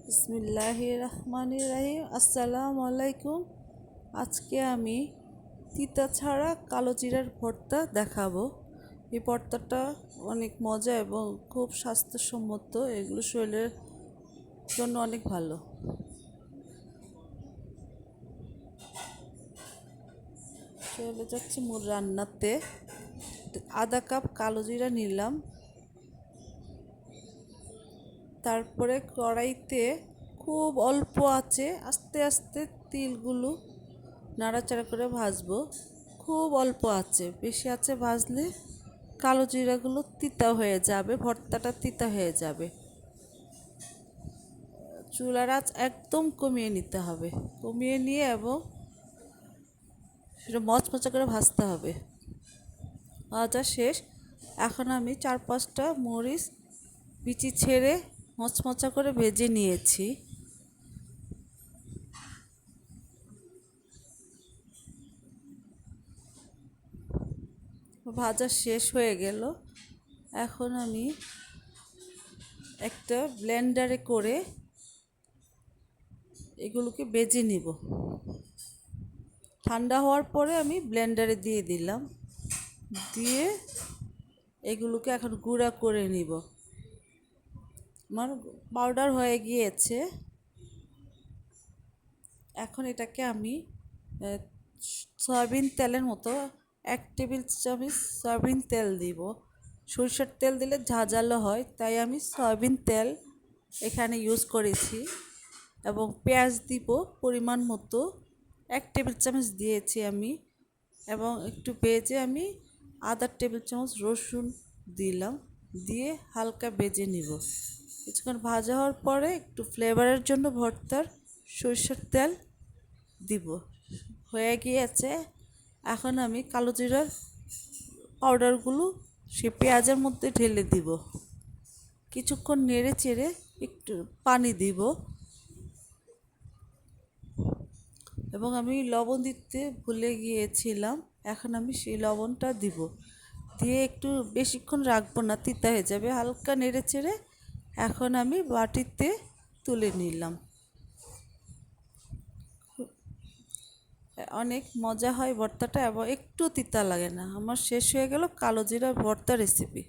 বিসমিল্লাহির রহমানির রহিম। আসসালামু আলাইকুম। আজকে আমি তিতা ছাড়া কালো জিরার ভর্তা দেখাবো। এই ভর্তাটা অনেক মজা এবং খুব স্বাস্থ্যসম্মত, এগুলো শরীরের জন্য অনেক ভালো। চলে যাচ্ছি মূল রান্নাতে। আধা কাপ কালো জিরা নিলাম, তারপরে কড়াইতে খুব অল্প আঁচে আস্তে আস্তে তিলগুলো নাড়াচাড়া করে ভাজবো। খুব অল্প আঁচে, বেশি আঁচে ভাজলে কালো জিরাগুলো তিতা হয়ে যাবে, ভর্তাটা তিতা হয়ে যাবে। চুলার আঁচ একদম কমিয়ে নিতে হবে, কমিয়ে নিয়ে এবং সেটা মচমচা করে ভাজতে হবে। ভাজা শেষ। এখন আমি 4-5টা মরিচ বিচি ছেড়ে মচমচা করে ভেজে নিয়েছি। ভাজা শেষ হয়ে গেল। এখন আমি একটা ব্লেন্ডারে করে এগুলোকে ভেজে নিব। ঠান্ডা হওয়ার পরে আমি ব্লেন্ডারে দিয়ে দিলাম, দিয়ে এগুলোকে এখন গুঁড়া করে নিব। আমার পাউডার হয়ে গিয়েছে। এখন এটাকে আমি সয়াবিন তেলের মতো 1 টেবিল চামচ সয়াবিন তেল দিব। সরিষার তেল দিলে ঝাঁঝালো হয়, তাই আমি সয়াবিন তেল এখানে ইউজ করেছি। এবং পেঁয়াজ দিব পরিমাণ মতো, 1 টেবিল চামচ দিয়েছি আমি। এবং একটু ভেজে আমি আধা টেবিল চামচ রসুন দিলাম, দিয়ে হালকা ভেজে নিব। কিছুক্ষণ ভাজা হওয়ার পরে একটু ফ্লেভারের জন্য ভর্তার সরিষার তেল দিব। হয়ে গিয়েছে। এখন আমি কালো জিরার পাউডারগুলো সে পেঁয়াজের মধ্যে ঢেলে দিব। কিছুক্ষণ নেড়ে চেড়ে একটু পানি দিব এবং আমি লবণ দিতে ভুলে গিয়েছিলাম। এখন আমি সেই লবণটা দিব, দিয়ে একটু বেশিক্ষণ রাখবো না, তিতা হয়ে যাবে। হালকা নেড়ে চেড়ে এখন আমি বাটিতে তুলে নিলাম। অনেক মজা হয় ভর্তাটা এবং একটু তিতা লাগে না। আমার শেষ হয়ে গেল কালো জিরার ভর্তা রেসিপি।